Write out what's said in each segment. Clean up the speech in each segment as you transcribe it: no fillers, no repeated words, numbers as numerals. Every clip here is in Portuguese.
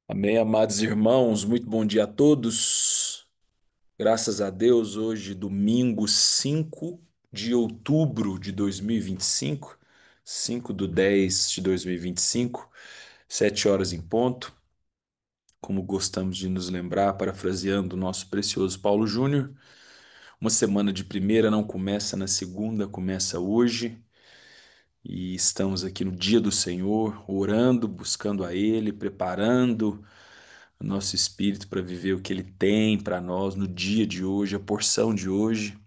Amém, amados irmãos, muito bom dia a todos. Graças a Deus, hoje, domingo 5 de outubro de 2025, 5/10 de 2025, 7 horas em ponto. Como gostamos de nos lembrar, parafraseando o nosso precioso Paulo Júnior, uma semana de primeira não começa na segunda, começa hoje. E estamos aqui no dia do Senhor, orando, buscando a Ele, preparando o nosso espírito para viver o que Ele tem para nós no dia de hoje, a porção de hoje.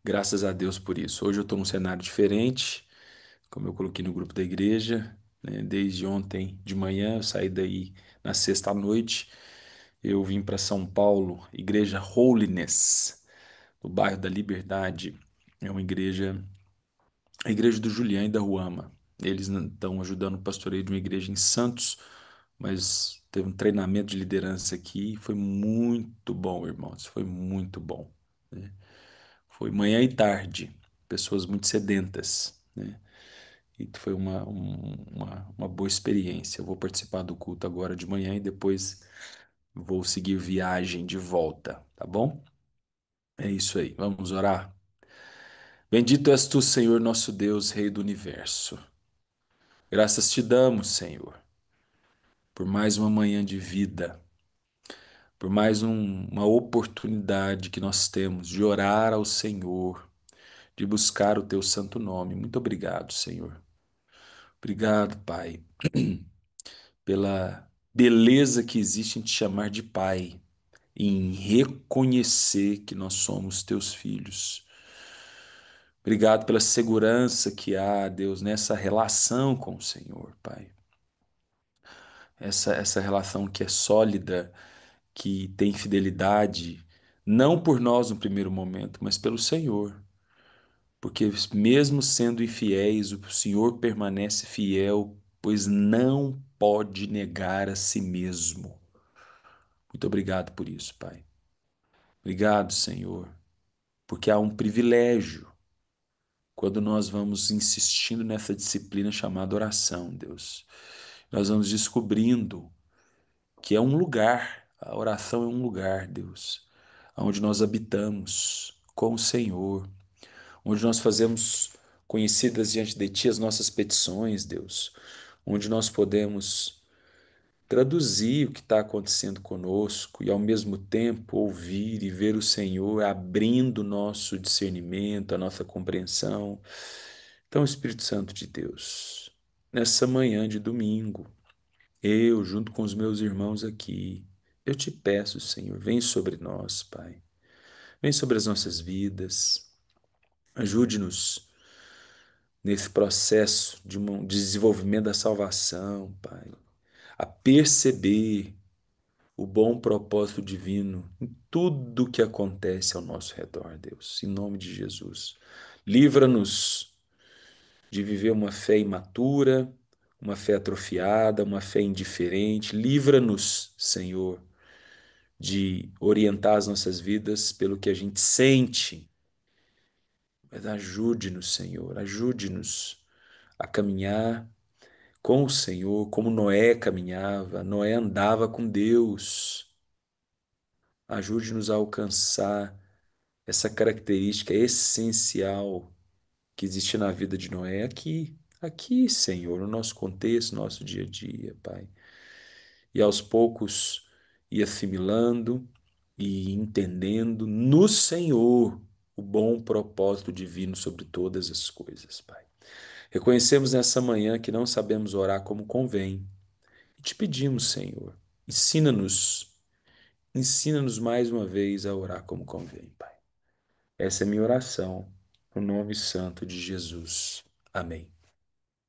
Graças a Deus por isso. Hoje eu estou num cenário diferente, como eu coloquei no grupo da igreja, né? Desde ontem de manhã, eu saí daí na sexta à noite. Eu vim para São Paulo, Igreja Holiness, no bairro da Liberdade. É uma igreja, a igreja do Julián e da Ruama. Eles estão ajudando o pastoreio de uma igreja em Santos, mas teve um treinamento de liderança aqui e foi muito bom, irmãos. Foi muito bom, né? Foi manhã e tarde, pessoas muito sedentas, né? E foi uma boa experiência. Eu vou participar do culto agora de manhã e depois vou seguir viagem de volta, tá bom? É isso aí, vamos orar. Bendito és tu, Senhor, nosso Deus, Rei do universo. Graças te damos, Senhor, por mais uma manhã de vida, por mais uma oportunidade que nós temos de orar ao Senhor, de buscar o teu santo nome. Muito obrigado, Senhor. Obrigado, Pai, pela beleza que existe em te chamar de Pai, em reconhecer que nós somos teus filhos. Obrigado pela segurança que há, Deus, nessa relação com o Senhor, Pai. Essa relação que é sólida, que tem fidelidade, não por nós no primeiro momento, mas pelo Senhor. Porque mesmo sendo infiéis, o Senhor permanece fiel, pois não pode negar a si mesmo. Muito obrigado por isso, Pai. Obrigado, Senhor, porque há um privilégio quando nós vamos insistindo nessa disciplina chamada oração, Deus. Nós vamos descobrindo que é um lugar, a oração é um lugar, Deus, onde nós habitamos com o Senhor, onde nós fazemos conhecidas diante de Ti as nossas petições, Deus, onde nós podemos traduzir o que está acontecendo conosco e, ao mesmo tempo, ouvir e ver o Senhor abrindo o nosso discernimento, a nossa compreensão. Então, Espírito Santo de Deus, nessa manhã de domingo, eu, junto com os meus irmãos aqui, eu te peço, Senhor, vem sobre nós, Pai. Vem sobre as nossas vidas. Ajude-nos nesse processo de desenvolvimento da salvação, Pai, a perceber o bom propósito divino em tudo que acontece ao nosso redor, Deus, em nome de Jesus. Livra-nos de viver uma fé imatura, uma fé atrofiada, uma fé indiferente. Livra-nos, Senhor, de orientar as nossas vidas pelo que a gente sente, mas ajude-nos, Senhor, ajude-nos a caminhar com o Senhor, como Noé caminhava. Noé andava com Deus. Ajude-nos a alcançar essa característica essencial que existe na vida de Noé aqui, Senhor, no nosso contexto, no nosso dia a dia, Pai. E aos poucos ir assimilando e entendendo no Senhor o bom propósito divino sobre todas as coisas, Pai. Reconhecemos nessa manhã que não sabemos orar como convém e te pedimos, Senhor, ensina-nos, ensina-nos mais uma vez a orar como convém, Pai. Essa é a minha oração, no nome santo de Jesus. Amém.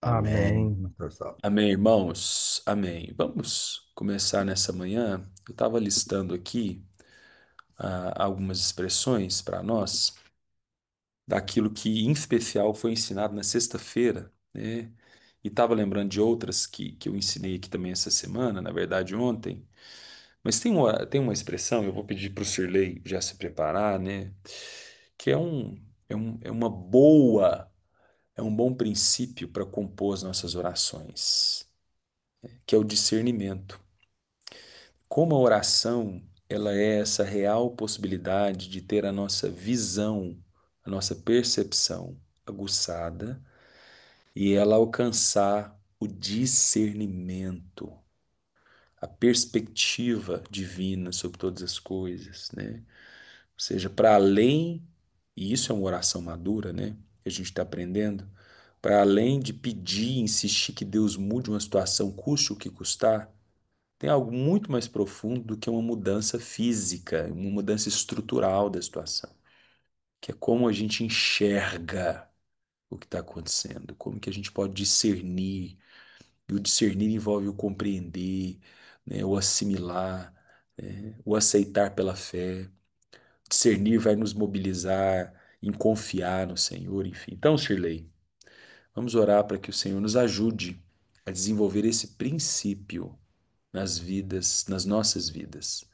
Amém, Amém. pastor. Amém, irmãos. Amém. Vamos começar nessa manhã. Eu estava listando aqui algumas expressões para nós, daquilo que em especial foi ensinado na sexta-feira, né? E estava lembrando de outras que eu ensinei aqui também essa semana, na verdade ontem. Mas tem uma expressão, eu vou pedir para o Sirlei já se preparar, né? Que é uma boa, é um bom princípio para compor as nossas orações. que é o discernimento. Como a oração, ela é essa real possibilidade de ter a nossa visão, a nossa percepção aguçada e ela alcançar o discernimento, a perspectiva divina sobre todas as coisas, né? Ou seja, para além, e isso é uma oração madura, né? Que a gente está aprendendo, para além de pedir, insistir que Deus mude uma situação, custe o que custar, tem algo muito mais profundo do que uma mudança física, uma mudança estrutural da situação, que é como a gente enxerga o que está acontecendo, como que a gente pode discernir, e o discernir envolve o compreender, né, o assimilar, né, o aceitar pela fé. Discernir vai nos mobilizar em confiar no Senhor, enfim. Então, Shirley, vamos orar para que o Senhor nos ajude a desenvolver esse princípio nas vidas, nas nossas vidas,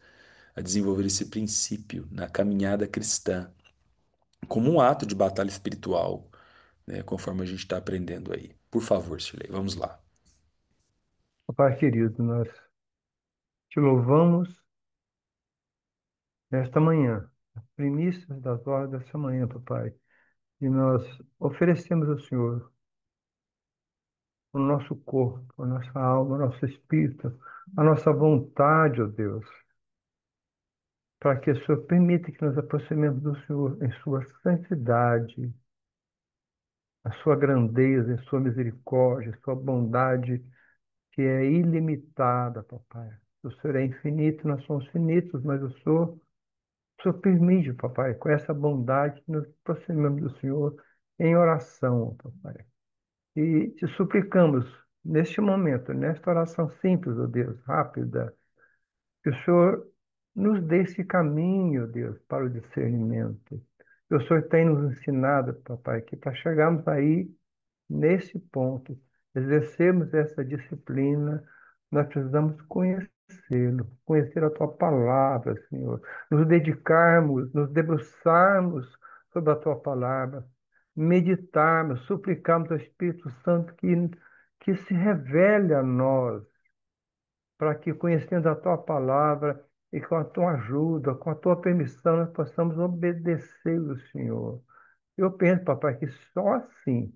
a desenvolver esse princípio na caminhada cristã, como um ato de batalha espiritual, né, conforme a gente está aprendendo aí. Por favor, Shirley, vamos lá. Pai querido, nós te louvamos nesta manhã, as primícias das horas dessa manhã, papai. E nós oferecemos ao Senhor o nosso corpo, a nossa alma, o nosso espírito, a nossa vontade, ó Deus, para que o Senhor permita que nos aproximemos do Senhor em sua santidade, a sua grandeza, em sua misericórdia, sua bondade, que é ilimitada, papai. O Senhor é infinito, nós somos finitos, mas o Senhor permite, papai, com essa bondade que nos aproximamos do Senhor em oração, papai. E te suplicamos, neste momento, nesta oração simples, ó Deus, rápida, que o Senhor nos dê esse caminho, Deus, para o discernimento. Que o Senhor tem nos ensinado, papai, que para chegarmos aí, nesse ponto, exercermos essa disciplina, nós precisamos conhecê-lo, conhecer a tua palavra, Senhor, nos dedicarmos, nos debruçarmos sobre a tua palavra, meditarmos, suplicarmos ao Espírito Santo que se revele a nós, para que, conhecendo a tua palavra e com a tua ajuda, com a tua permissão, nós possamos obedecer, Senhor. Eu penso, papai, que só assim,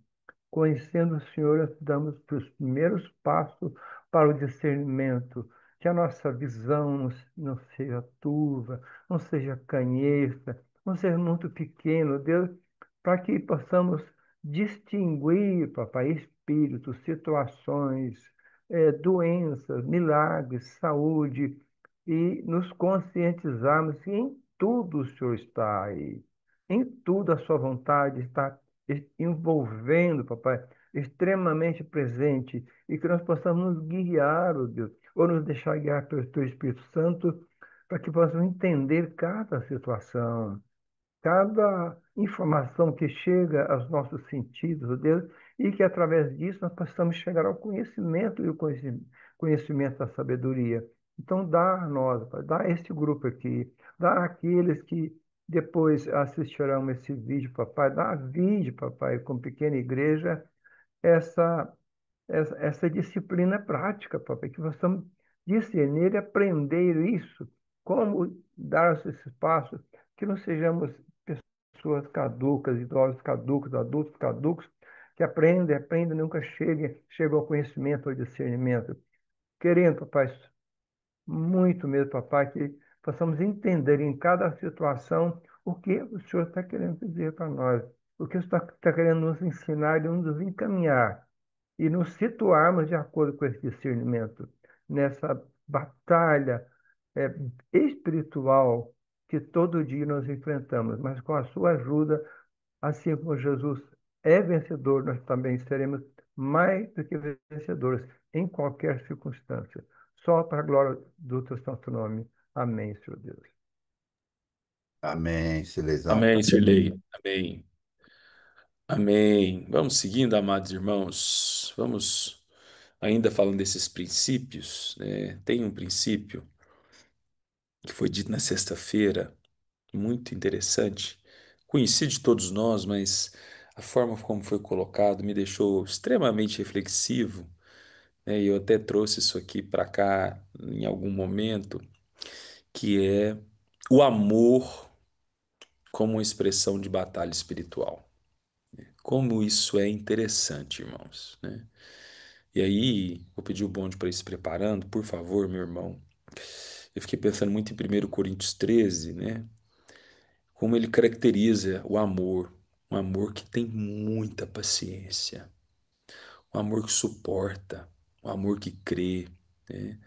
conhecendo o Senhor, nós damos os primeiros passos para o discernimento, que a nossa visão não seja turva, não seja canhestra, não seja muito pequeno, Deus, para que possamos distinguir, papai, espíritos, situações, doenças, milagres, saúde, e nos conscientizarmos que em tudo o Senhor está aí. Em tudo a sua vontade está envolvendo, papai, extremamente presente, e que nós possamos nos guiar, ó Deus, ou nos deixar guiar pelo teu Espírito Santo, para que possamos entender cada situação, cada informação que chega aos nossos sentidos, ó Deus, e que através disso nós possamos chegar ao conhecimento e o conhecimento da sabedoria. Então, dá a nós, Pai, dá a este grupo aqui, dá àqueles que depois assistirão esse vídeo, papai, dá vídeo, papai, com pequena igreja, essa essa disciplina prática, papai, que possamos discernir e aprender isso, como dar esses passos, que não sejamos pessoas caducas, idosos caducos, adultos caducos, que aprendem, nunca chegam ao conhecimento, ao discernimento. Querendo, papai, muito mesmo, papai, que possamos entender em cada situação o que o Senhor está querendo dizer para nós, o que o Senhor está querendo nos ensinar e nos encaminhar e nos situarmos de acordo com esse discernimento nessa batalha é, espiritual que todo dia nós enfrentamos, mas com a sua ajuda, assim como Jesus é vencedor, nós também seremos mais do que vencedores em qualquer circunstância. Só para a glória do teu santo nome. Amém, Senhor Deus. Amém, Silezão. Amém, Shirley. Amém. Amém. Vamos seguindo, amados irmãos. Vamos ainda falando desses princípios, né? Tem um princípio que foi dito na sexta-feira, muito interessante, conhecido de todos nós, mas a forma como foi colocado me deixou extremamente reflexivo, né? E eu até trouxe isso aqui para cá em algum momento, que é o amor como uma expressão de batalha espiritual. Como isso é interessante, irmãos, né? E aí, vou pedir o bonde para ir se preparando, por favor, meu irmão. Eu fiquei pensando muito em 1 Coríntios 13, né? Como ele caracteriza o amor, um amor que tem muita paciência, um amor que suporta, um amor que crê, né?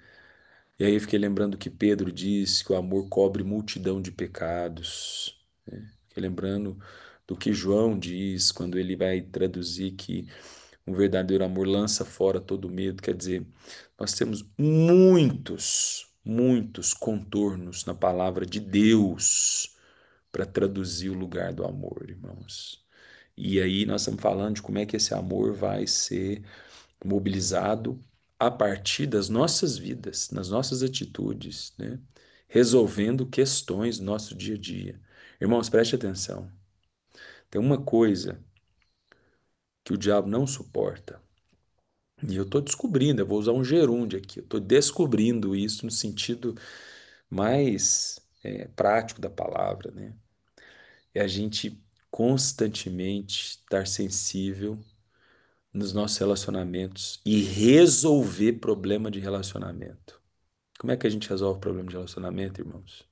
E aí eu fiquei lembrando que Pedro diz que o amor cobre multidão de pecados, né? Fiquei lembrando do que João diz quando ele vai traduzir que um verdadeiro amor lança fora todo medo. Quer dizer, nós temos muitos contornos na palavra de Deus para traduzir o lugar do amor, irmãos. E aí nós estamos falando de como é que esse amor vai ser mobilizado a partir das nossas vidas, nas nossas atitudes, né? Resolvendo questões do nosso dia a dia. Irmãos, preste atenção. Tem uma coisa que o diabo não suporta. E eu estou descobrindo, eu vou usar um gerúndio aqui, eu estou descobrindo isso no sentido mais prático da palavra, né? É a gente constantemente estar sensível nos nossos relacionamentos e resolver problema de relacionamento. Como é que a gente resolve problema de relacionamento, irmãos?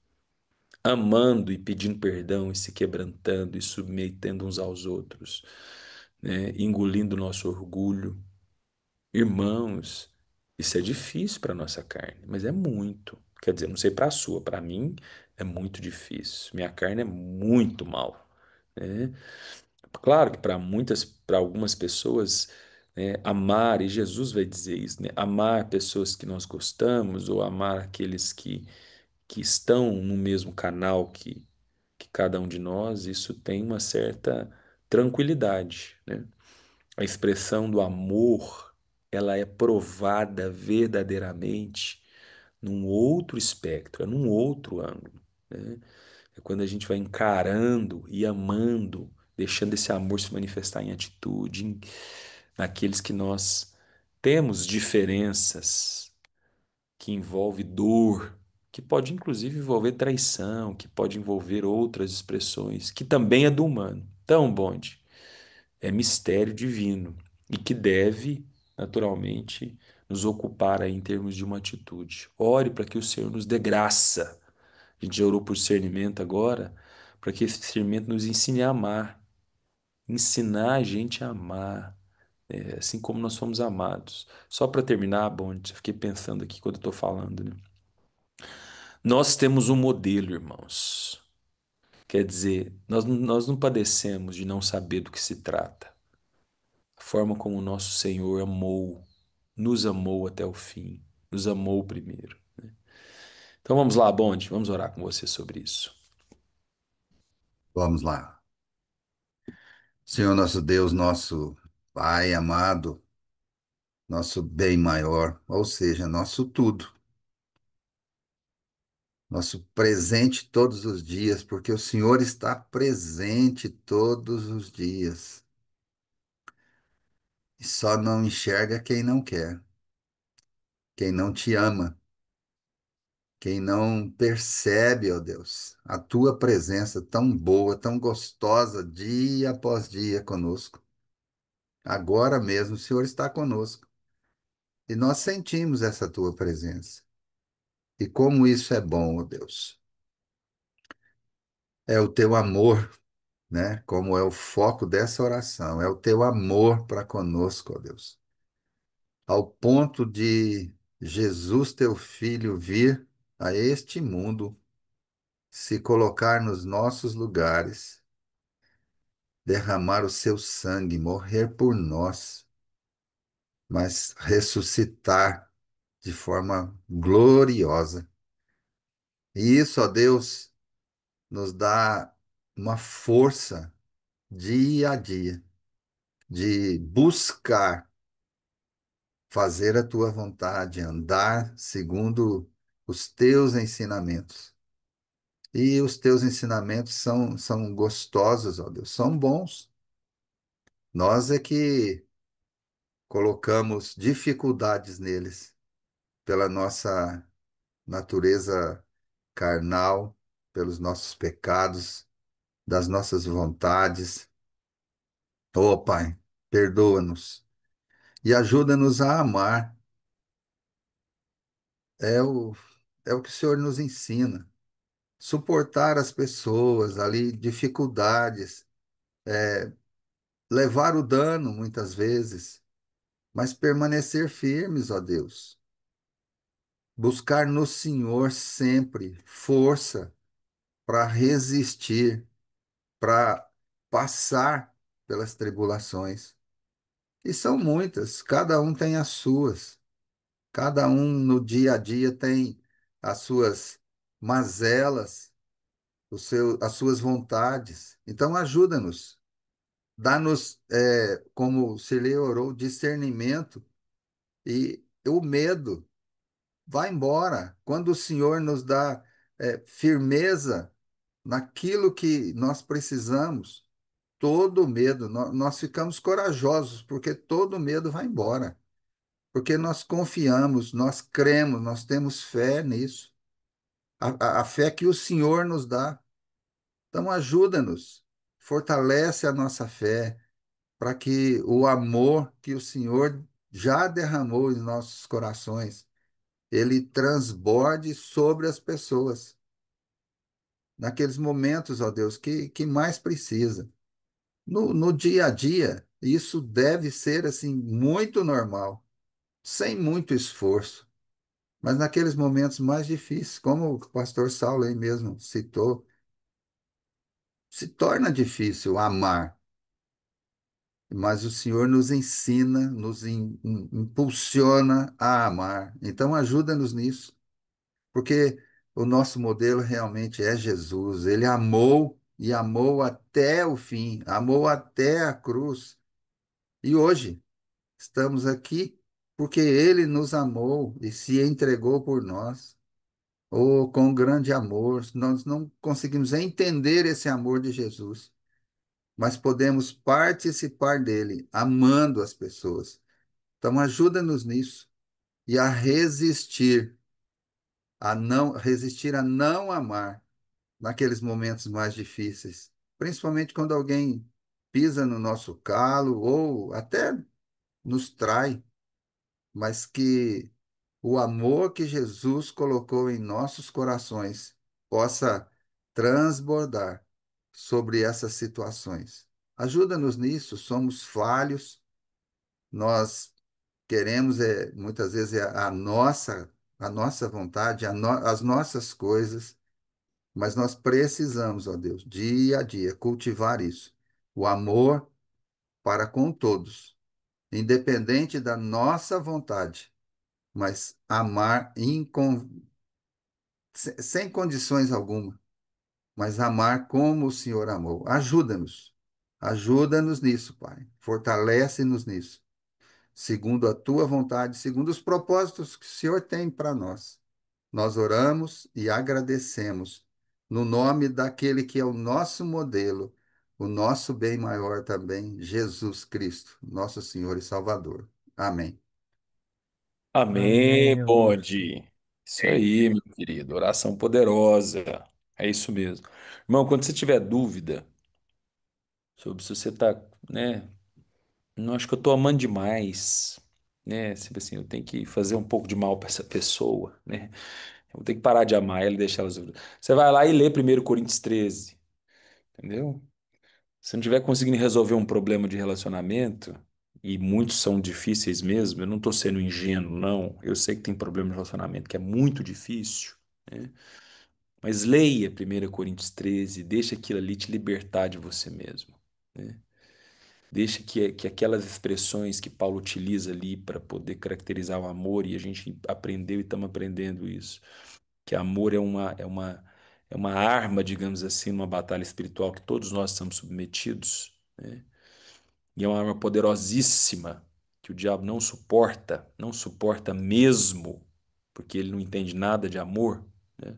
Amando e pedindo perdão e se quebrantando e submetendo uns aos outros, né? Engolindo o nosso orgulho. Irmãos, isso é difícil para nossa carne, mas é muito. Quer dizer, não sei para a sua, para mim é muito difícil. Minha carne é muito mal, né? Claro que para algumas pessoas, né, amar, e Jesus vai dizer isso, né? Amar pessoas que nós gostamos ou amar aqueles que estão no mesmo canal que cada um de nós, isso tem uma certa tranquilidade, né? A expressão do amor, ela é provada verdadeiramente num outro espectro, é num outro ângulo, né? É quando a gente vai encarando e amando, deixando esse amor se manifestar em atitude, naqueles que nós temos diferenças, que envolve dor, que pode inclusive envolver traição, que pode envolver outras expressões, que também é do humano. Então, bonde, é mistério divino e que deve, naturalmente, nos ocupar aí em termos de uma atitude. Ore para que o Senhor nos dê graça. A gente já orou por discernimento agora, para que esse discernimento nos ensine a amar, ensinar a gente a amar, assim como nós fomos amados. Só para terminar, bom, eu fiquei pensando aqui quando eu estou falando, né? Nós temos um modelo, irmãos. Quer dizer, nós não padecemos de não saber do que se trata. A forma como o nosso Senhor amou, nos amou até o fim, nos amou primeiro. Então vamos lá, Bonde, vamos orar com você sobre isso. Vamos lá. Senhor nosso Deus, nosso Pai amado, nosso bem maior, ou seja, nosso tudo, nosso presente todos os dias, porque o Senhor está presente todos os dias e só não enxerga quem não quer, quem não te ama, quem não percebe, ó Deus, a tua presença tão boa, tão gostosa, dia após dia conosco. Agora mesmo o Senhor está conosco e nós sentimos essa tua presença. E como isso é bom, ó Deus. É o teu amor, né? Como é o foco dessa oração. É o teu amor para conosco, ó Deus. Ao ponto de Jesus, teu filho, vir a este mundo, se colocar nos nossos lugares, derramar o seu sangue, morrer por nós, mas ressuscitar de forma gloriosa. E isso, ó Deus, nos dá uma força dia a dia, de buscar fazer a tua vontade, andar segundo os teus ensinamentos. E os teus ensinamentos são gostosos, ó Deus, são bons. Nós é que colocamos dificuldades neles pela nossa natureza carnal, pelos nossos pecados, das nossas vontades. Ô Pai, perdoa-nos e ajuda-nos a amar. É o, é o que o Senhor nos ensina. Suportar as pessoas ali, dificuldades, levar o dano muitas vezes, mas permanecer firmes, ó Deus. Buscar no Senhor sempre força para resistir, para passar pelas tribulações. E são muitas, cada um tem as suas, cada um no dia a dia tem as suas mazelas, as suas vontades. Então, ajuda-nos, dá-nos, como Cirlei orou, discernimento e o medo. Vai embora. Quando o Senhor nos dá, firmeza naquilo que nós precisamos, todo medo, nós ficamos corajosos, porque todo medo vai embora. Porque nós confiamos, nós cremos, nós temos fé nisso. A fé que o Senhor nos dá. Então, ajuda-nos, fortalece a nossa fé, para que o amor que o Senhor já derramou em nossos corações, ele transborde sobre as pessoas, naqueles momentos, ó Deus, que mais precisa. No dia a dia, isso deve ser assim muito normal, sem muito esforço. Mas naqueles momentos mais difíceis, como o pastor Saulo aí mesmo citou, se torna difícil amar, mas o Senhor nos ensina, impulsiona a amar. Então ajuda-nos nisso, porque o nosso modelo realmente é Jesus. Ele amou e amou até o fim, amou até a cruz. E hoje estamos aqui porque ele nos amou e se entregou por nós. Oh, com grande amor, nós não conseguimos entender esse amor de Jesus, mas podemos participar dele, amando as pessoas. Então, ajuda-nos nisso e a resistir a não amar naqueles momentos mais difíceis, principalmente quando alguém pisa no nosso calo ou até nos trai, mas que o amor que Jesus colocou em nossos corações possa transbordar sobre essas situações. Ajuda-nos nisso, somos falhos, nós queremos muitas vezes a nossa vontade, as nossas coisas, mas nós precisamos, ó Deus, dia a dia cultivar isso, o amor para com todos, independente da nossa vontade, mas amar sem condições alguma, mas amar como o Senhor amou. Ajuda-nos. Ajuda-nos nisso, Pai. Fortalece-nos nisso, segundo a tua vontade, segundo os propósitos que o Senhor tem para nós. Nós oramos e agradecemos no nome daquele que é o nosso modelo, o nosso bem maior também, Jesus Cristo, nosso Senhor e Salvador. Amém. Amém, Amém, Augusto. bode. Isso aí, meu querido. Oração poderosa. É isso mesmo. Irmão, quando você tiver dúvida sobre se você tá, né? Não acho que eu tô amando demais, né? Tipo assim, eu tenho que fazer um pouco de mal para essa pessoa, né? Eu vou ter que parar de amar ela e deixar ela sofrer. Você vai lá e lê 1 Coríntios 13, entendeu? Se não tiver conseguindo resolver um problema de relacionamento, e muitos são difíceis mesmo, eu não tô sendo ingênuo, não. Eu sei que tem problema de relacionamento que é muito difícil, né? Mas leia 1 Coríntios 13, deixa aquilo ali te libertar de você mesmo, né? Deixa que aquelas expressões que Paulo utiliza ali para poder caracterizar o amor, e a gente aprendeu e estamos aprendendo isso, que amor é uma arma, digamos assim, numa batalha espiritual que todos nós estamos submetidos, né? E é uma arma poderosíssima que o diabo não suporta, não suporta mesmo, porque ele não entende nada de amor, né?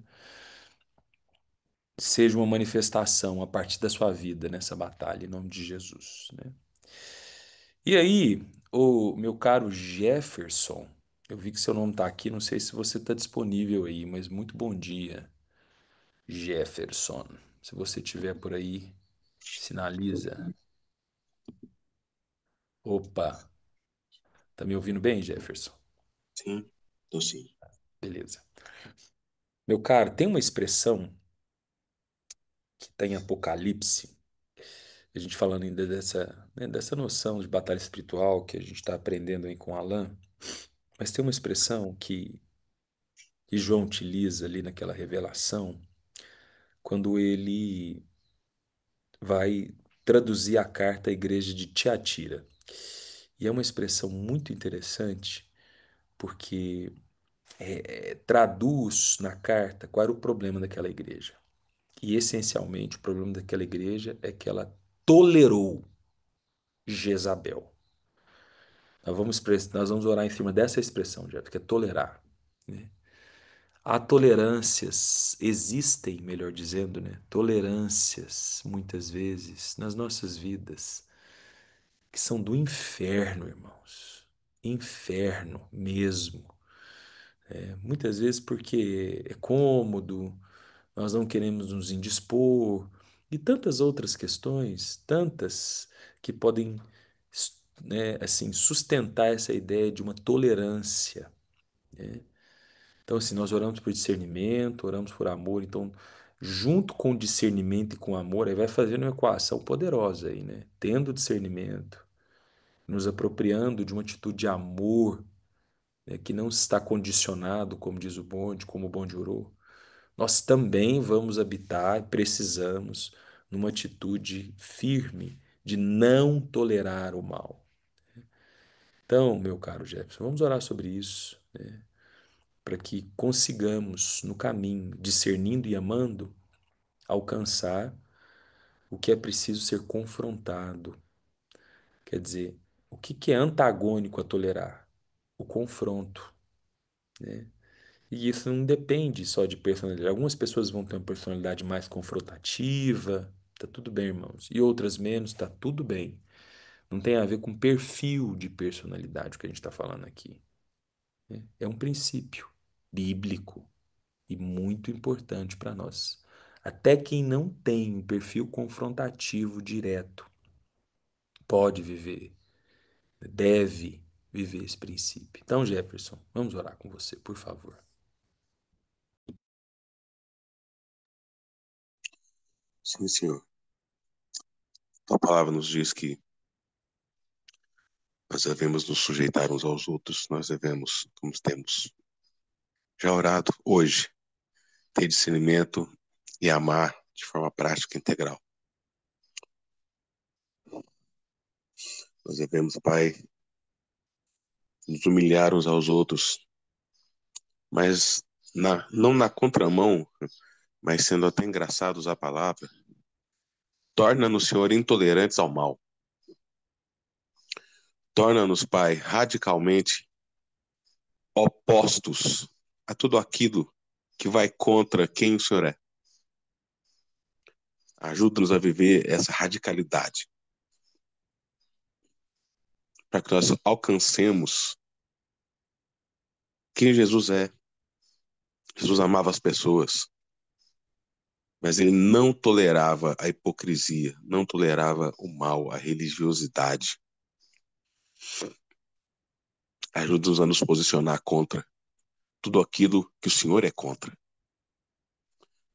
Seja uma manifestação a partir da sua vida nessa batalha, em nome de Jesus, né? E aí, Ô, meu caro Jefferson, eu vi que seu nome tá aqui, não sei se você tá disponível aí, mas muito bom dia, Jefferson. Se você tiver por aí, sinaliza. Opa, tá me ouvindo bem, Jefferson? Sim, tô sim. Beleza. Meu caro, tem uma expressão que está em Apocalipse, a gente falando ainda dessa noção de batalha espiritual que a gente está aprendendo aí com Alan, mas tem uma expressão que João utiliza ali naquela revelação, quando ele vai traduzir a carta à igreja de Tiatira. E é uma expressão muito interessante, porque traduz na carta qual era o problema daquela igreja. E essencialmente o problema daquela igreja é que ela tolerou Jezabel. Nós vamos orar em cima dessa expressão, Jeff, que é tolerar, né? Há tolerâncias, existem, melhor dizendo, né? Tolerâncias, muitas vezes, nas nossas vidas, que são do inferno, irmãos. Inferno mesmo. Muitas vezes porque é cômodo, nós não queremos nos indispor, e tantas outras questões, tantas que podem, né, assim, sustentar essa ideia de uma tolerância. Então, assim, nós oramos por discernimento, oramos por amor, então, junto com o discernimento e com o amor, aí vai fazendo uma equação poderosa aí, né? Tendo discernimento, nos apropriando de uma atitude de amor, né, que não está condicionado, como diz o bonde, como o bonde orou, nós também vamos habitar e precisamos numa atitude firme de não tolerar o mal. Então, meu caro Jefferson, vamos orar sobre isso, né, para que consigamos, no caminho, discernindo e amando, alcançar o que é preciso ser confrontado. Quer dizer, o que é antagônico a tolerar? O confronto. E isso não depende só de personalidade. Algumas pessoas vão ter uma personalidade mais confrontativa, tá tudo bem, irmãos. E outras menos, tá tudo bem. Não tem a ver com perfil de personalidade o que a gente está falando aqui, né? É um princípio bíblico e muito importante para nós. Até quem não tem um perfil confrontativo direto pode viver, deve viver esse princípio. Então, Jefferson, vamos orar com você, por favor. Sim, senhor. A palavra nos diz que nós devemos nos sujeitar uns aos outros, nós devemos, como temos já orado hoje, ter discernimento e amar de forma prática e integral. Nós devemos, Pai, nos humilhar uns aos outros, mas não na contramão, mas sendo até engraçados a palavra, torna-nos, Senhor, intolerantes ao mal. Torna-nos, Pai, radicalmente opostos a tudo aquilo que vai contra quem o Senhor é. Ajuda-nos a viver essa radicalidade, para que nós alcancemos quem Jesus é. Jesus amava as pessoas, mas ele não tolerava a hipocrisia, não tolerava o mal, a religiosidade. Ajuda-nos a nos posicionar contra tudo aquilo que o Senhor é contra.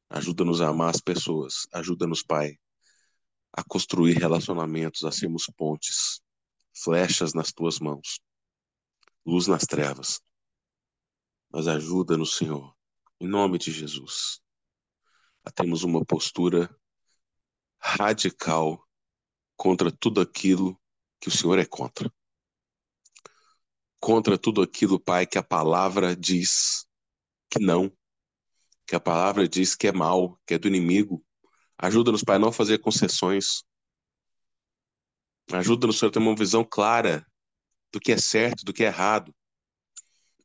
Ajuda-nos a amar as pessoas. Ajuda-nos, Pai, a construir relacionamentos, a sermos pontes, flechas nas tuas mãos, luz nas trevas. Mas ajuda-nos, Senhor, em nome de Jesus, a termos uma postura radical contra tudo aquilo que o Senhor é contra. Contra tudo aquilo, Pai, que a palavra diz que não, que a palavra diz que é mal, que é do inimigo. Ajuda-nos, Pai, a não fazer concessões. Ajuda-nos, Senhor, a ter uma visão clara do que é certo, do que é errado,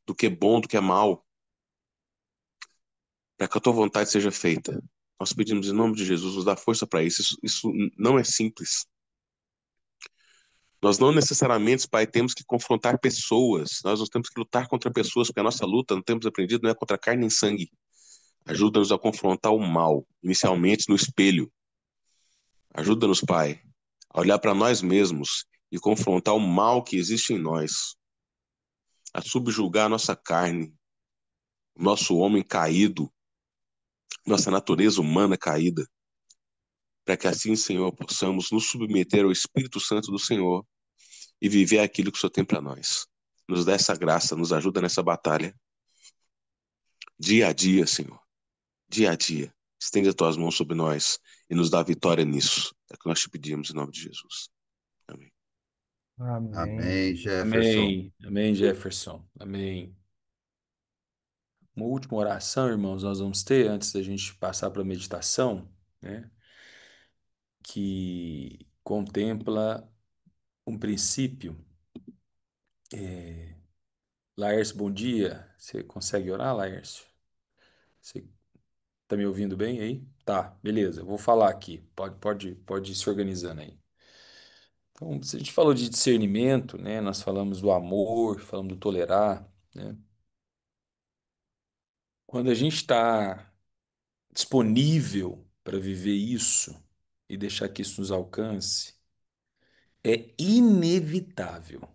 do que é bom, do que é mal, para que a tua vontade seja feita. Nós pedimos em nome de Jesus, nos dá força para isso. Isso não é simples. Nós não necessariamente, Pai, temos que confrontar pessoas, nós não temos que lutar contra pessoas, porque a nossa luta, não temos aprendido, não é contra carne nem sangue. Ajuda-nos a confrontar o mal, inicialmente no espelho. Ajuda-nos, Pai, a olhar para nós mesmos e confrontar o mal que existe em nós, a subjugar a nossa carne, o nosso homem caído, nossa natureza humana caída, para que assim, Senhor, possamos nos submeter ao Espírito Santo do Senhor e viver aquilo que o Senhor tem para nós. Nos dá essa graça, nos ajuda nessa batalha, dia a dia, Senhor, dia a dia. Estende as tuas mãos sobre nós e nos dá vitória nisso. É o que nós te pedimos em nome de Jesus. Amém. Amém. Amém, Jefferson. Amém. Amém, Jefferson. Amém. Uma última oração, irmãos, nós vamos ter antes da gente passar para a meditação, né? Que contempla um princípio. Laércio, bom dia. Você consegue orar, Laércio? Você tá me ouvindo bem aí? Tá, beleza. Eu vou falar aqui. Pode ir se organizando aí. Então, se a gente falou de discernimento, né? Nós falamos do amor, falamos do tolerar, né? Quando a gente está disponível para viver isso e deixar que isso nos alcance, é inevitável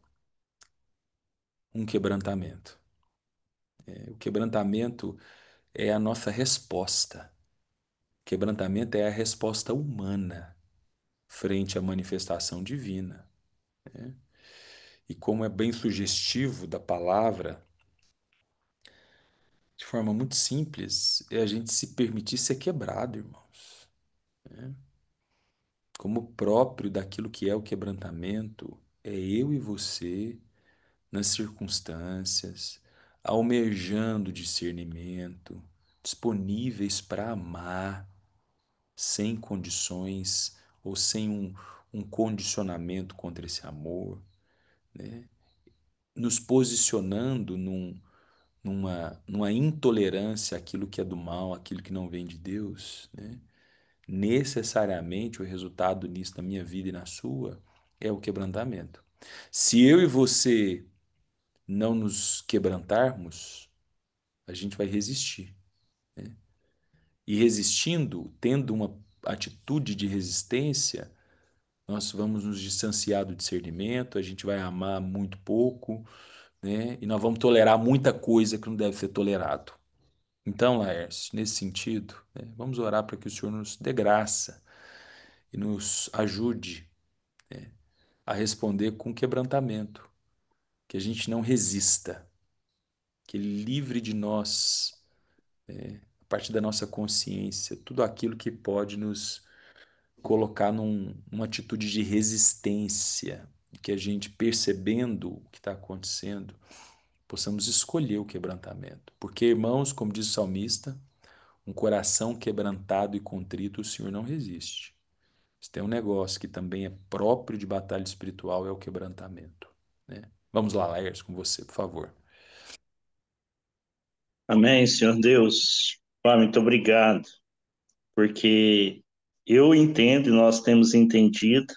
um quebrantamento. O quebrantamento é a nossa resposta. Quebrantamento é a resposta humana frente à manifestação divina. E como é bem sugestivo da palavra, de forma muito simples, é a gente se permitir ser quebrado, irmãos. Como próprio daquilo que é o quebrantamento, é eu e você, nas circunstâncias, almejando discernimento, disponíveis para amar, sem condições ou sem um condicionamento contra esse amor, nos posicionando numa intolerância àquilo que é do mal, àquilo que não vem de Deus, né? Necessariamente o resultado nisso na minha vida e na sua é o quebrantamento. Se eu e você não nos quebrantarmos, a gente vai resistir. E resistindo, tendo uma atitude de resistência, nós vamos nos distanciar do discernimento, a gente vai amar muito pouco, né? E nós vamos tolerar muita coisa que não deve ser tolerado. Então, Laércio, nesse sentido, né, vamos orar para que o Senhor nos dê graça e nos ajude a responder com quebrantamento, que a gente não resista, que Ele livre de nós, a partir da nossa consciência, tudo aquilo que pode nos colocar numa atitude de resistência, que a gente, percebendo o que está acontecendo, possamos escolher o quebrantamento. Porque, irmãos, como diz o salmista, um coração quebrantado e contrito, o Senhor não resiste. Se tem um negócio que também é próprio de batalha espiritual, é o quebrantamento, né? Vamos lá, Laércio, com você, por favor. Amém, Senhor Deus. Pai, muito obrigado, porque eu entendo e nós temos entendido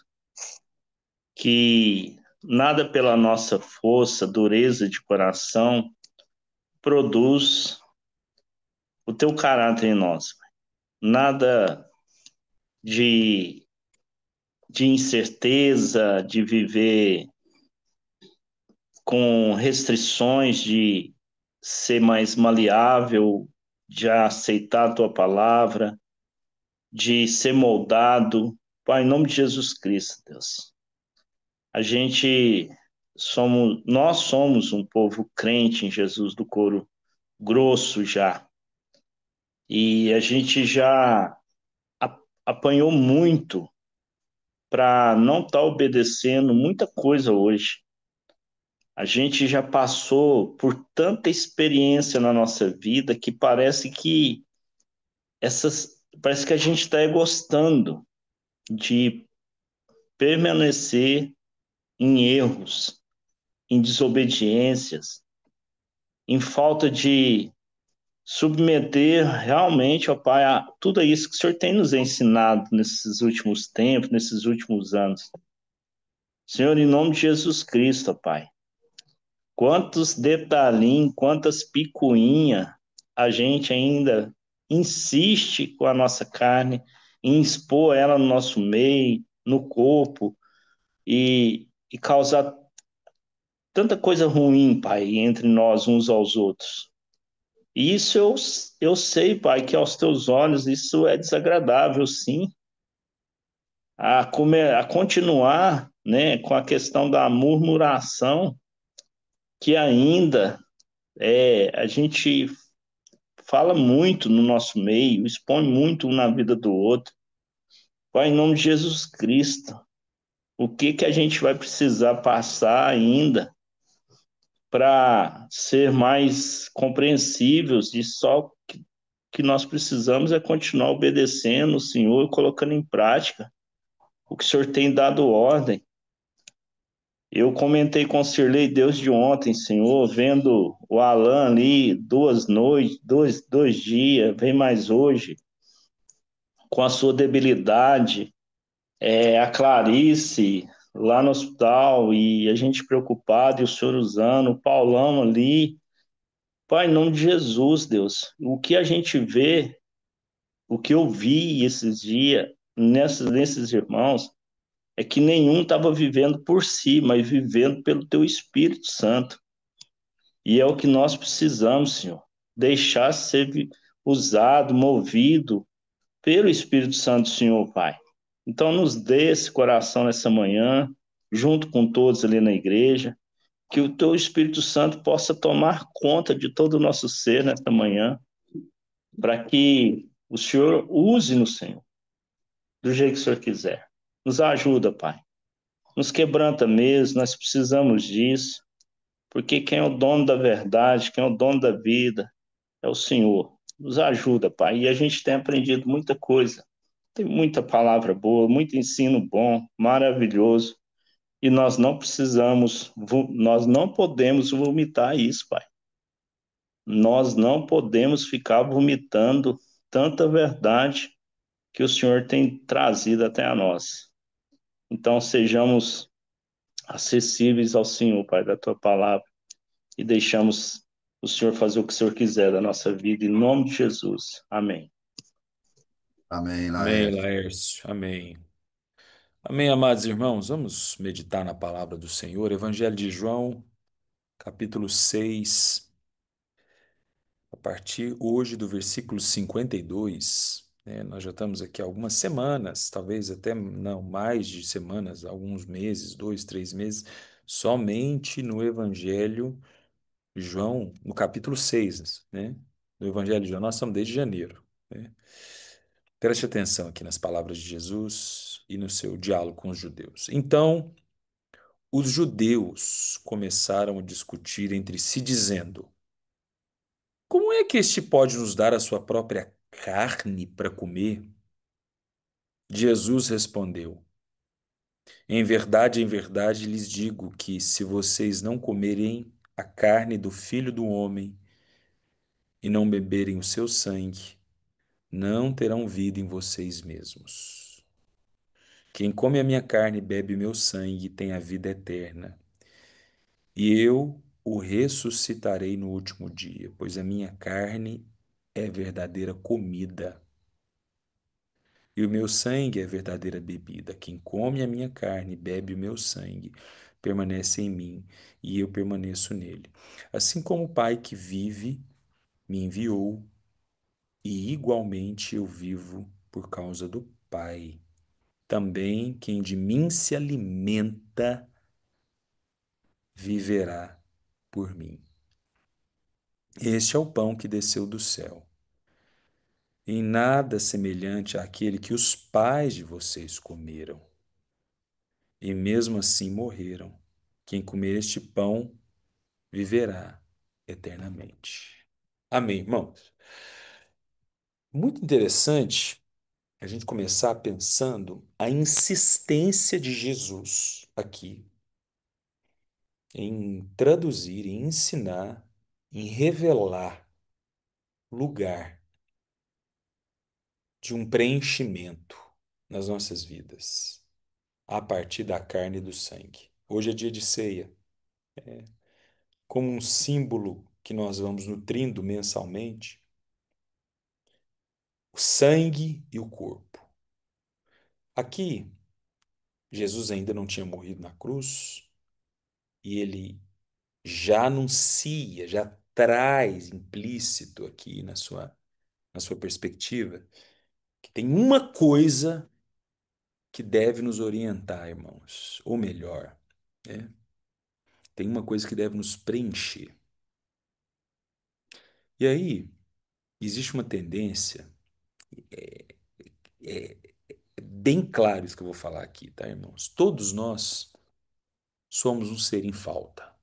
que nada pela nossa força, dureza de coração, produz o teu caráter em nós. Nada de, de incerteza, de viver com restrições, de ser mais maleável, de aceitar a tua palavra, de ser moldado. Pai, em nome de Jesus Cristo, Deus. A gente nós somos um povo crente em Jesus do couro grosso já. E a gente já apanhou muito para não estar obedecendo muita coisa hoje. A gente já passou por tanta experiência na nossa vida que parece que a gente está gostando de permanecer em erros, em desobediências, em falta de submeter realmente, ó Pai, a tudo isso que o Senhor tem nos ensinado nesses últimos tempos, nesses últimos anos. Senhor, em nome de Jesus Cristo, Pai. Quantos detalhinhos, quantas picuinhas a gente ainda insiste com a nossa carne em expor ela no nosso meio, no corpo e causar tanta coisa ruim, Pai, entre nós uns aos outros. E isso eu sei, Pai, que aos teus olhos isso é desagradável, sim. A continuar, né, com a questão da murmuração, que ainda a gente fala muito no nosso meio, expõe muito um na vida do outro. Pai, em nome de Jesus Cristo, o que que a gente vai precisar passar ainda para ser mais compreensíveis e só que nós precisamos é continuar obedecendo o Senhor e colocando em prática o que o Senhor tem dado ordem. Eu comentei com o Sirlei Deus de ontem, Senhor, vendo o Alan ali 2 noites, dois dias, vem mais hoje, com a sua debilidade, a Clarice lá no hospital e a gente preocupado e o Senhor usando, o Paulão ali. Pai, em nome de Jesus, Deus, o que a gente vê, o que eu vi esses dias nesses irmãos, é que nenhum estava vivendo por si, mas vivendo pelo teu Espírito Santo. E é o que nós precisamos, Senhor. Deixar ser usado, movido pelo Espírito Santo, Senhor, Pai. Então, nos dê esse coração nessa manhã, junto com todos ali na igreja, que o teu Espírito Santo possa tomar conta de todo o nosso ser nesta manhã, para que o Senhor use no Senhor, do jeito que o Senhor quiser. Nos ajuda, Pai. Nos quebranta mesmo, nós precisamos disso, porque quem é o dono da verdade, quem é o dono da vida, é o Senhor. Nos ajuda, Pai. E a gente tem aprendido muita coisa. Tem muita palavra boa, muito ensino bom, maravilhoso. E nós não precisamos, nós não podemos vomitar isso, Pai. Nós não podemos ficar vomitando tanta verdade que o Senhor tem trazido até a nós. Então, sejamos acessíveis ao Senhor, Pai, da tua palavra, e deixamos o Senhor fazer o que o Senhor quiser da nossa vida, em nome de Jesus. Amém. Amém, Amém, Laércio. Laércio. Amém. Amém, amados irmãos. Vamos meditar na palavra do Senhor. Evangelho de João, capítulo 6, a partir hoje do versículo 52. Nós já estamos aqui há algumas semanas, talvez até não mais de semanas, alguns meses, 2, 3 meses, somente no Evangelho de João, no capítulo 6, né? No Evangelho de João, nós estamos desde janeiro, né? Preste atenção aqui nas palavras de Jesus e no seu diálogo com os judeus. Então, os judeus começaram a discutir entre si, dizendo: como é que este pode nos dar a sua própria carne para comer? Jesus respondeu: em verdade lhes digo que se vocês não comerem a carne do Filho do Homem e não beberem o seu sangue, não terão vida em vocês mesmos. Quem come a minha carne e bebe meu sangue tem a vida eterna, e eu o ressuscitarei no último dia, pois a minha carne é verdadeira comida e o meu sangue é verdadeira bebida. Quem come a minha carne e bebe o meu sangue permanece em mim e eu permaneço nele. Assim como o Pai que vive me enviou, e igualmente eu vivo por causa do Pai. Também quem de mim se alimenta viverá por mim. Este é o pão que desceu do céu. Em nada semelhante àquele que os pais de vocês comeram, e mesmo assim morreram. Quem comer este pão viverá eternamente. Amém, irmãos? Muito interessante a gente começar pensando a insistência de Jesus aqui em traduzir, em ensinar, em revelar lugar de um preenchimento nas nossas vidas. a partir da carne e do sangue. Hoje é dia de ceia, como um símbolo que nós vamos nutrindo mensalmente, o sangue e o corpo. Aqui, Jesus ainda não tinha morrido na cruz e ele já anuncia, já traz implícito aqui na sua perspectiva, que tem uma coisa que deve nos orientar, irmãos, ou melhor, né? Tem uma coisa que deve nos preencher. E aí, existe uma tendência, é bem claro isso que eu vou falar aqui, tá, irmãos? Todos nós somos um ser em falta.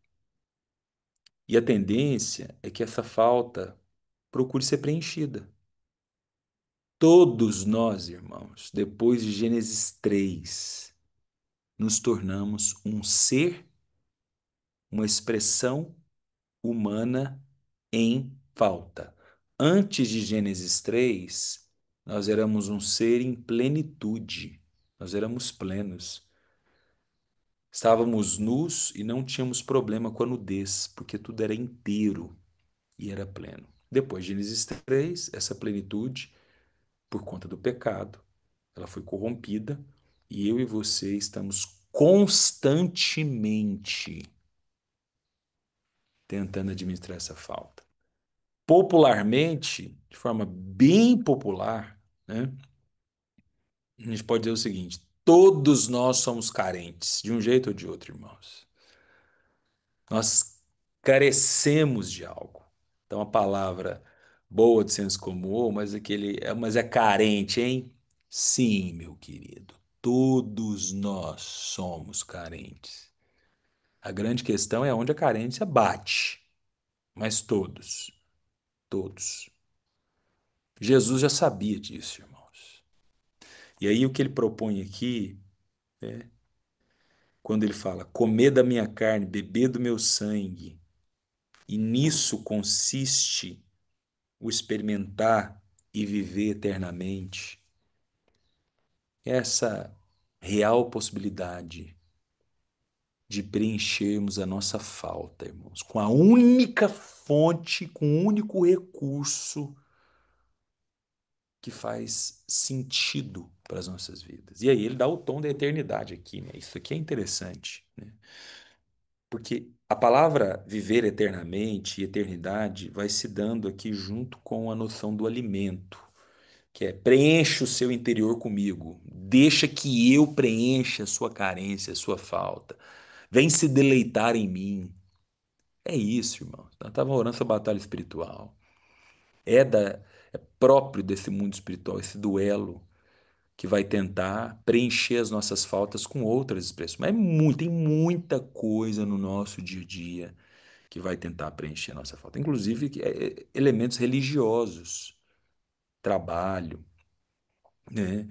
E a tendência é que essa falta procure ser preenchida. Todos nós, irmãos, depois de Gênesis 3, nos tornamos um ser, uma expressão humana em falta. Antes de Gênesis 3, nós éramos um ser em plenitude, nós éramos plenos. Estávamos nus e não tínhamos problema com a nudez, porque tudo era inteiro e era pleno. Depois de Gênesis 3, essa plenitude, por conta do pecado, ela foi corrompida e eu e você estamos constantemente tentando administrar essa falta. Popularmente, de forma bem popular, né, a gente pode dizer o seguinte: todos nós somos carentes, de um jeito ou de outro, irmãos. Nós carecemos de algo. Então, a palavra boa de senso comum, mas é carente, hein? Sim, meu querido. Todos nós somos carentes. A grande questão é onde a carência bate. Mas todos. Jesus já sabia disso, irmãos. E aí o que ele propõe aqui, quando ele fala, comer da minha carne, beber do meu sangue, e nisso consiste o experimentar e viver eternamente, essa real possibilidade de preenchermos a nossa falta, irmãos, com a única fonte, com o único recurso que faz sentido para as nossas vidas. E aí ele dá o tom da eternidade aqui, né? Isso aqui é interessante, né? Porque a palavra viver eternamente e eternidade vai se dando aqui junto com a noção do alimento, que é preencha o seu interior comigo, deixa que eu preencha a sua carência, a sua falta, vem se deleitar em mim. É isso, irmão. Nós estávamos orando essa batalha espiritual. É, da, é próprio desse mundo espiritual, esse duelo que vai tentar preencher as nossas faltas com outras expressões. Mas tem muita coisa no nosso dia a dia que vai tentar preencher a nossa falta, inclusive elementos religiosos, trabalho, né?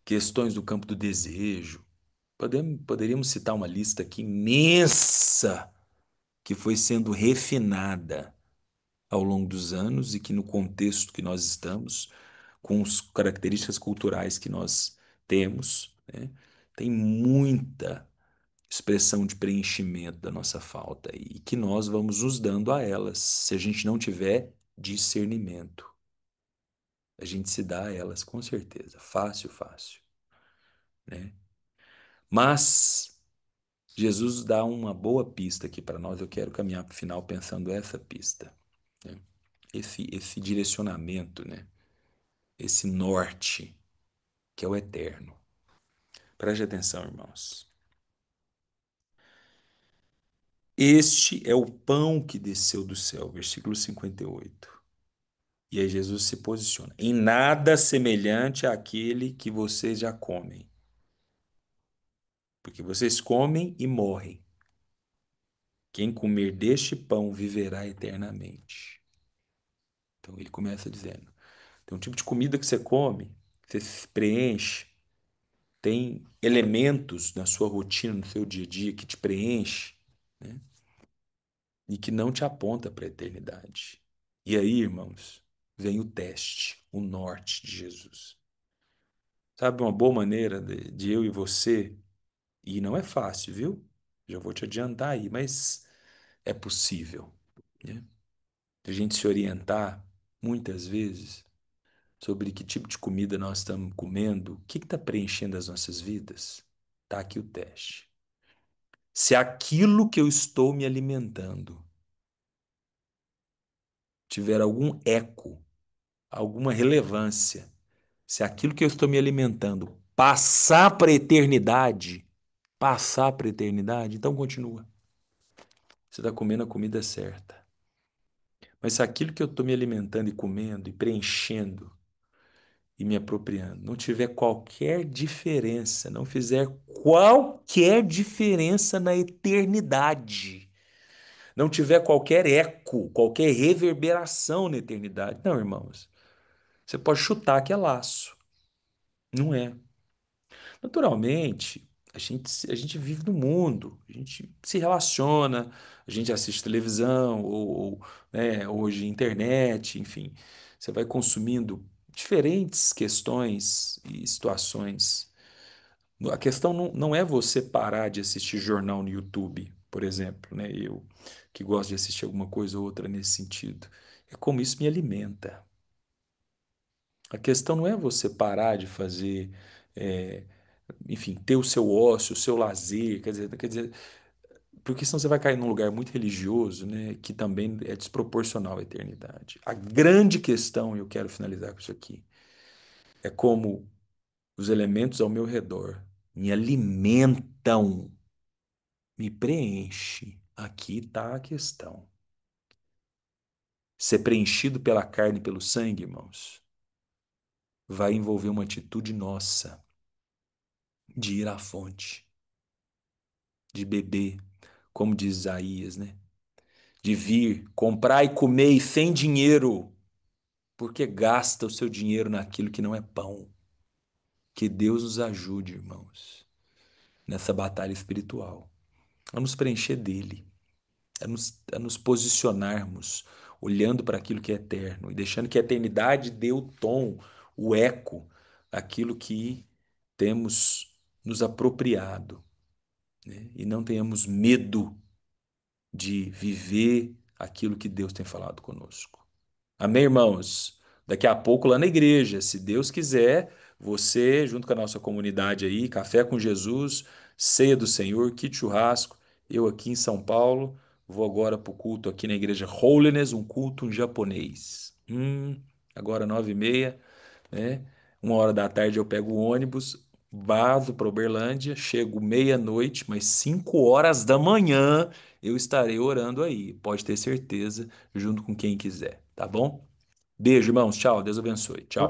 Questões do campo do desejo. Poderíamos citar uma lista aqui imensa que foi sendo refinada ao longo dos anos e que no contexto que nós estamos, com as características culturais que nós temos, né, tem muita expressão de preenchimento da nossa falta e que nós vamos nos dando a elas se a gente não tiver discernimento. A gente se dá a elas com certeza, fácil, fácil, né? Mas Jesus dá uma boa pista aqui para nós. Eu quero caminhar para o final pensando essa pista, né? Esse direcionamento, né? Esse norte que é o eterno. Preste atenção, irmãos. Este é o pão que desceu do céu, versículo 58. E aí Jesus se posiciona. Em nada semelhante àquele que vocês já comem. Porque vocês comem e morrem. Quem comer deste pão viverá eternamente. Então ele começa dizendo: tem um tipo de comida que você come, que você se preenche, tem elementos na sua rotina, no seu dia a dia que te preenche, né? E que não te aponta para a eternidade. E aí, irmãos, vem o teste, o norte de Jesus. Sabe uma boa maneira de eu e você, e não é fácil, viu? Já vou te adiantar aí, mas é possível, né? A gente se orientar muitas vezes sobre que tipo de comida nós estamos comendo, o que está preenchendo as nossas vidas. Tá aqui o teste. Se aquilo que eu estou me alimentando tiver algum eco, alguma relevância, se aquilo que eu estou me alimentando passar para a eternidade, então continua. Você está comendo a comida certa. Mas se aquilo que eu estou me alimentando e comendo e preenchendo e me apropriando não tiver qualquer diferença, não fizer qualquer diferença na eternidade, não tiver qualquer eco, qualquer reverberação na eternidade, não, irmãos, você pode chutar que é laço. Não é. Naturalmente, a gente vive no mundo, a gente se relaciona, a gente assiste televisão, né, hoje internet, enfim. Você vai consumindo diferentes questões e situações. A questão não é você parar de assistir jornal no YouTube, por exemplo, né? Eu que gosto de assistir alguma coisa ou outra nesse sentido. É como isso me alimenta. A questão não é você parar de fazer, é, enfim, ter o seu ócio, o seu lazer, quer dizer, porque senão você vai cair num lugar muito religioso, né, que também é desproporcional à eternidade. A grande questão, e eu quero finalizar com isso aqui, é como os elementos ao meu redor me alimentam, me preenche. Aqui está a questão. Ser preenchido pela carne e pelo sangue, irmãos, vai envolver uma atitude nossa de ir à fonte, de beber, como diz Isaías, né? De vir, comprar e comer e sem dinheiro, porque gasta o seu dinheiro naquilo que não é pão. Que Deus nos ajude, irmãos, nessa batalha espiritual, a nos preencher dele, a nos posicionarmos, olhando para aquilo que é eterno e deixando que a eternidade dê o tom, o eco, aquilo que temos nos apropriado, né? E não tenhamos medo de viver aquilo que Deus tem falado conosco. Amém, irmãos? Daqui a pouco lá na igreja, se Deus quiser, você, junto com a nossa comunidade aí, Café com Jesus, Ceia do Senhor, kit churrasco, eu aqui em São Paulo, vou agora para o culto aqui na igreja Holiness, um culto em japonês. Agora 9h30, né? 1 hora da tarde eu pego o ônibus, vazo para Uberlândia, chego meia-noite, mas 5 horas da manhã eu estarei orando aí. Pode ter certeza, junto com quem quiser, tá bom? Beijo, irmãos. Tchau. Deus abençoe. Tchau.